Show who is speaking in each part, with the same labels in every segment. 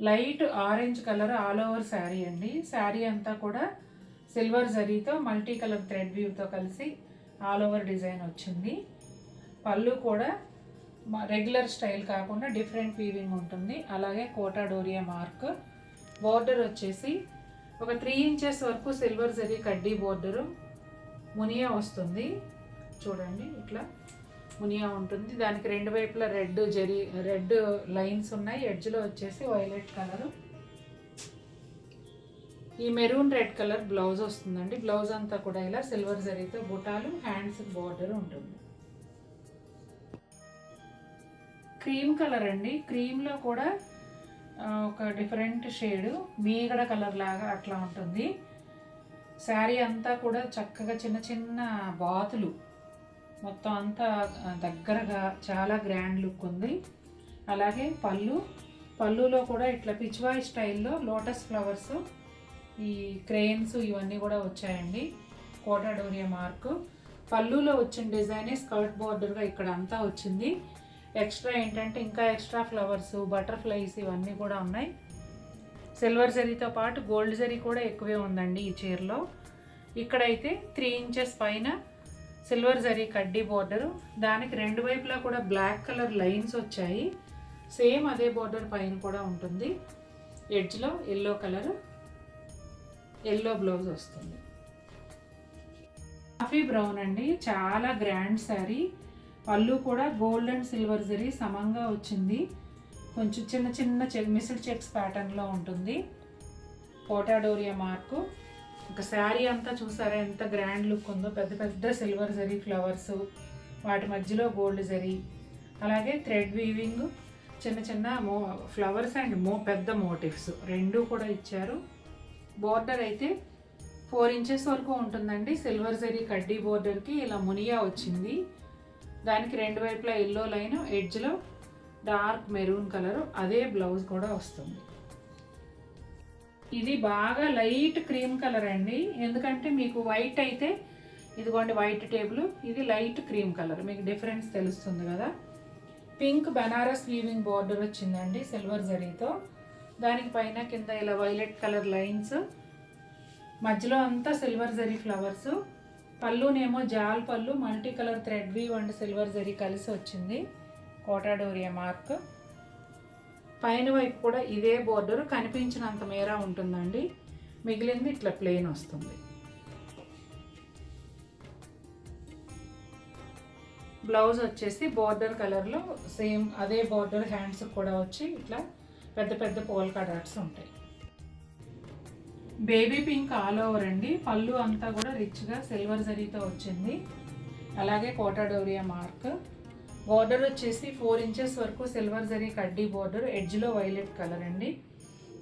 Speaker 1: Light orange colour all over sari అండి. శారీ అంతా కూడా సిల్వర్ జరీతో మల్టీ కలర్ థ్రెడ్ వ్యూతో కలిసి ఆల్ ఓవర్ డిజైన్ వచ్చింది. పళ్ళు కూడా రెగ్యులర్ స్టైల్ కాకుండా డిఫరెంట్ వీవింగ్ ఉంటుంది. అలాగే కోటా డోరియా మార్క్. బోర్డర్ వచ్చేసి ఒక 3 ఇంచెస్ వరకు సిల్వర్ జరీ కడ్డీ బోర్డరు మునియా వస్తుంది. చూడండి ఇట్లా మునియా ఉంటుంది. దానికి రెండు వైపులా రెడ్ లైన్స్ ఉన్నాయి. ఎడ్జ్లో వచ్చేసి వైలెట్ కలర్, ఈ మెరూన్ రెడ్ కలర్ బ్లౌజ్ వస్తుందండి. బ్లౌజ్ అంతా కూడా ఇలా సిల్వర్ జరీతో బుటాలు, హ్యాండ్స్ బోర్డర్ ఉంటుంది. క్రీమ్ కలర్ అండి. క్రీమ్లో కూడా ఒక డిఫరెంట్ షేడ్ మీగడ కలర్ లాగా అట్లా ఉంటుంది. శారీ అంతా కూడా చక్కగా చిన్న చిన్న బాతులు మొత్తం అంతా దగ్గరగా చాలా గ్రాండ్ లుక్ ఉంది. అలాగే పళ్ళులో కూడా ఇట్లా పిచ్వాయ్ స్టైల్లో లోటస్ ఫ్లవర్స్, ఈ క్రెయిన్స్ ఇవన్నీ కూడా వచ్చాయండి. కోటా డోరియా మార్క్. పళ్ళులో వచ్చిన డిజైనే స్కర్ట్ బోర్డర్గా ఇక్కడ అంతా వచ్చింది. ఎక్స్ట్రా ఏంటంటే ఇంకా ఎక్స్ట్రా ఫ్లవర్స్, బటర్ఫ్లైస్ ఇవన్నీ కూడా ఉన్నాయి. సిల్వర్ జరీతో పాటు గోల్డ్ జరీ కూడా ఎక్కువే ఉందండి ఈ చీరలో. ఇక్కడైతే 3 ఇంచెస్ పైన సిల్వర్ జరీ కడ్డీ బోర్డరు, దానికి రెండు వైపులా కూడా బ్లాక్ కలర్ లైన్స్ వచ్చాయి. సేమ్ అదే బోర్డర్ పైన కూడా ఉంటుంది. ఎడ్జ్లో ఎల్లో కలర్, ఎల్లో బ్లౌజ్ వస్తుంది. కాఫీ బ్రౌన్ అండి. చాలా గ్రాండ్ శారీ. పళ్ళు కూడా గోల్డ్ అండ్ సిల్వర్ జరీ సమంగా వచ్చింది. కొంచెం చిన్న చిన్న మిస్డ్ చెక్స్ ప్యాటర్న్లో ఉంటుంది. కోటా డోరియా మార్కు. ఒక శారీ అంతా చూసారా ఎంత గ్రాండ్ లుక్ ఉందో. పెద్ద పెద్ద సిల్వర్ జరీ ఫ్లవర్స్, వాటి మధ్యలో గోల్డ్ జరీ, అలాగే థ్రెడ్ వీవింగ్, చిన్న చిన్న ఫ్లవర్స్ అండ్ పెద్ద మోటివ్స్ రెండు కూడా ఇచ్చారు. బోర్డర్ అయితే 4 ఇంచెస్ వరకు ఉంటుందండి. సిల్వర్ జరీ కడ్డీ బోర్డర్కి ఇలా మునియా వచ్చింది. దానికి రెండు వైపులా ఎల్లో లైన్, ఎడ్జ్లో డార్క్ మెరూన్ కలరు, అదే బ్లౌజ్ కూడా వస్తుంది. ఇది బాగా లైట్ క్రీమ్ కలర్ అండి. ఎందుకంటే మీకు వైట్ అయితే ఇదిగోండి వైట్ టేబుల్, ఇది లైట్ క్రీమ్ కలర్, మీకు డిఫరెన్స్ తెలుస్తుంది కదా. పింక్ బనారస్ వీవింగ్ బోర్డర్ వచ్చిందండి సిల్వర్ జరీతో. దానికి పైన కింద ఇలా వైలెట్ కలర్ లైన్స్, మధ్యలో అంతా సిల్వర్ జరీ ఫ్లవర్స్. పళ్ళునేమో జాల్ పళ్ళు, multi colour thread weave and silver zari కలిసి వచ్చింది. కోటా డోరియా మార్క్. పైన వైపు కూడా ఇదే బోర్డర్ కనిపించినంత మేర ఉంటుందండి. మిగిలింది ఇట్లా ప్లెయిన్ వస్తుంది. బ్లౌజ్ వచ్చేసి బోర్డర్ కలర్లో సేమ్ అదే బోర్డర్, హ్యాండ్స్ కూడా వచ్చి ఇట్లా పెద్ద పెద్ద పోల్కా డాట్స్ ఉంటాయి. బేబీ పింక్ ఆల్ ఓవర్ అండి. పళ్ళు అంతా కూడా రిచ్గా సిల్వర్ జరీతో వచ్చింది. అలాగే కోటా డోరియా మార్క్. బోర్డర్ వచ్చేసి 4 ఇంచెస్ వరకు సిల్వర్ జరీ కడ్డీ బోర్డర్, ఎడ్జ్లో వైలెట్ కలర్ అండి.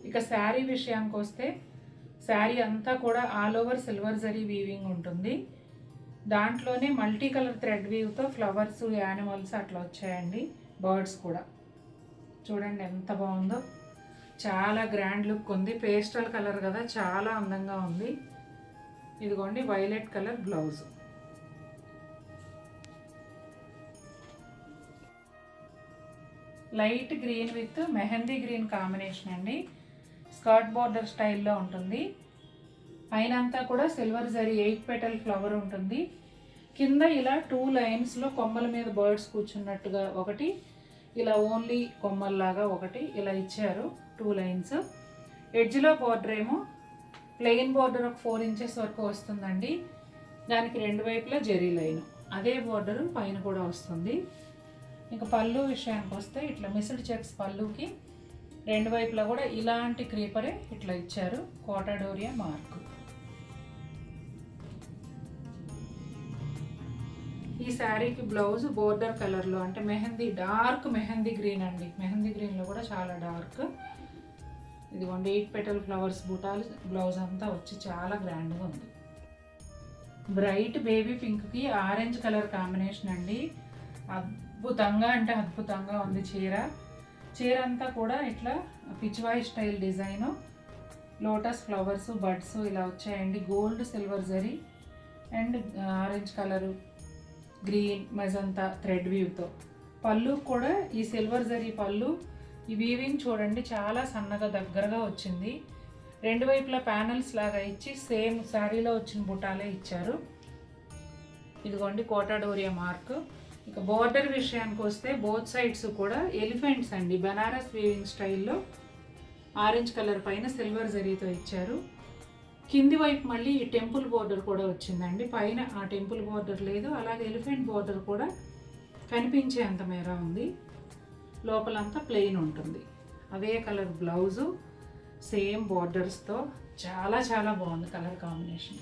Speaker 1: ఇక శారీ విషయానికి వస్తే శారీ అంతా కూడా all over silver zari weaving ఉంటుంది. దాంట్లోనే మల్టీ కలర్ థ్రెడ్ వీవ్తో ఫ్లవర్స్, యానిమల్స్ అట్లా వచ్చాయండి. బర్డ్స్ కూడా చూడండి ఎంత బాగుందో. చాలా గ్రాండ్ లుక్ ఉంది. పేస్టల్ కలర్ కదా, చాలా అందంగా ఉంది. ఇదిగోండి violet colour blouse. Light green with mehndi green combination అండి. స్కర్ట్ బోర్డర్ స్టైల్లో ఉంటుంది. పైన అంతా కూడా సిల్వర్ జరీ 8 పెటల్ ఫ్లవర్ ఉంటుంది. కింద ఇలా 2 లైన్స్లో కొమ్మల మీద బర్డ్స్ కూర్చున్నట్టుగా ఒకటి, ఇలా ఓన్లీ కొమ్మల్లాగా ఒకటి ఇలా ఇచ్చారు. 2 లైన్స్. ఎడ్జ్లో బోర్డర్ ఏమో ప్లెయిన్ బోర్డర్ ఒక 4 ఇంచెస్ వరకు వస్తుందండి. దానికి రెండు వైపులా జెరీ లైన్, అదే బోర్డర్ పైన కూడా వస్తుంది. ఇంకా పళ్ళు విషయానికి వస్తే ఇట్లా మిస్డ్ చెక్స్ పళ్ళుకి రెండు వైపులా కూడా ఇలాంటి క్రీపరే ఇట్లా ఇచ్చారు. కోటా డోరియా మార్క్. ఈ శారీకి బ్లౌజ్ బోర్డర్ కలర్లో అంటే డార్క్ మెహందీ గ్రీన్ అండి. మెహందీ గ్రీన్లో కూడా చాలా డార్క్. ఇదిగోండి 8 పెటల్ ఫ్లవర్స్ బుటాలు. బ్లౌజ్ అంతా వచ్చి చాలా గ్రాండ్గా ఉంది. బ్రైట్ బేబీ పింక్కి ఆరెంజ్ కలర్ కాంబినేషన్ అండి. అద్భుతంగా అంటే అద్భుతంగా ఉంది చీర అంతా కూడా ఇట్లా Pichwai style design, lotus flowers, buds ఇలా వచ్చాయండి. Gold silver zari and orange colour, green magenta thread వీవ్తో. పళ్ళు కూడా ఈ సిల్వర్ జరీ పళ్ళు, ఈ వీవింగ్ చూడండి చాలా సన్నగా దగ్గరగా వచ్చింది. రెండు వైపులా ప్యానల్స్ లాగా ఇచ్చి సేమ్ శారీలో వచ్చిన బుటాలే ఇచ్చారు. ఇదిగోండి కోటా డోరియా మార్క్. ఇక బోర్డర్ విషయానికి వస్తే బోత్ సైడ్స్ కూడా ఎలిఫెంట్స్ అండి, బనారస్ వీవింగ్ స్టైల్లో ఆరెంజ్ కలర్ పైన సిల్వర్ జరీతో ఇచ్చారు. కింది వైపు మళ్ళీ ఈ టెంపుల్ బోర్డర్ కూడా వచ్చిందండి. పైన ఆ టెంపుల్ బోర్డర్ లేదు, అలాగే ఎలిఫెంట్ బోర్డర్ కూడా కనిపించే అంత మేర ఉంది. లోపలంతా ప్లెయిన్ ఉంటుంది. అదే కలర్ బ్లౌజు, సేమ్ బోర్డర్స్తో చాలా చాలా బాగుంది colour combination.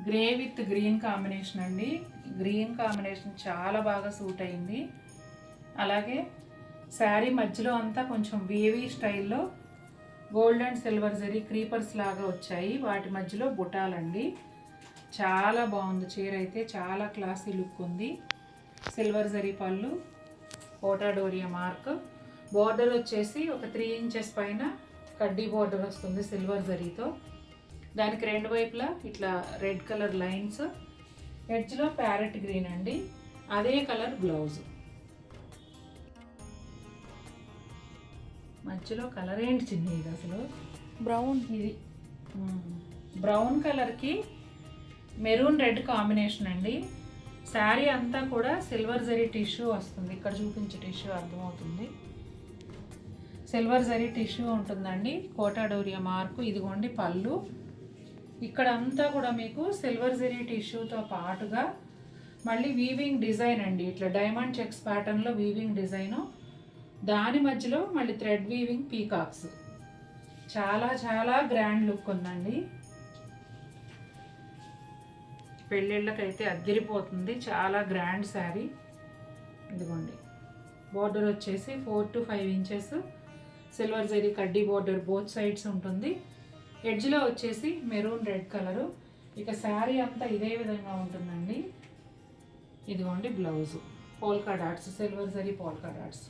Speaker 1: Grey with green combination అండి. గ్రీన్ కాంబినేషన్ చాలా బాగా సూట్ అయింది. అలాగే శారీ మధ్యలో అంతా కొంచెం వేవీ స్టైల్లో gold and silver zari creepers లాగా వచ్చాయి. వాటి మధ్యలో బుటాలండి. చాలా బాగుంది చీర అయితే, చాలా క్లాసీ లుక్ ఉంది. సిల్వర్ జరీ పళ్ళు, కోటా డోరియా మార్క్. బోర్డర్ వచ్చేసి ఒక 3 ఇంచెస్ పైన కడ్డీ బోర్డర్ వస్తుంది సిల్వర్ జరీతో. దానికి రెండు వైపులా ఇట్లా రెడ్ కలర్ లైన్స్, ఎడ్జ్లో ప్యారెట్ గ్రీన్ అండి. అదే కలర్ బ్లౌజ్. మధ్యలో కలర్ ఏంటి చిన్న ఇది అసలు బ్రౌన్. ఇది బ్రౌన్ కలర్కి మెరూన్ రెడ్ కాంబినేషన్ అండి. శారీ అంతా కూడా సిల్వర్ జరీ టిష్యూ వస్తుంది. ఇక్కడ చూపించే టిష్యూ అర్థమవుతుంది. సిల్వర్ జరీ టిష్యూ ఉంటుందండి. కోటా డోరియా మార్కు. ఇదిగోండి పళ్ళు. ఇక్కడ అంతా కూడా మీకు సిల్వర్ జరీ టిష్యూతో పాటుగా మళ్ళీ వీవింగ్ డిజైన్ అండి. ఇట్లా డైమండ్ చెక్స్ ప్యాటర్న్లో వీవింగ్ డిజైను. దాని మధ్యలో మళ్ళీ థ్రెడ్ వీవింగ్ పీకాక్స్. చాలా చాలా గ్రాండ్ లుక్ ఉందండి. పెళ్ళిళ్ళకైతే అద్దరిపోతుంది. చాలా గ్రాండ్ శారీ. ఇదిగోండి బోర్డర్ వచ్చేసి 4 to 5 ఇంచెస్ సిల్వర్ జరీ కడ్డీ బోర్డర్ బోత్ సైడ్స్ ఉంటుంది. ఎడ్జ్లో వచ్చేసి మెరూన్ రెడ్ కలరు. ఇక శారీ అంతా ఇదే విధంగా ఉంటుందండి. ఇదిగోండి blouse, polka dots, silver zari polka dots.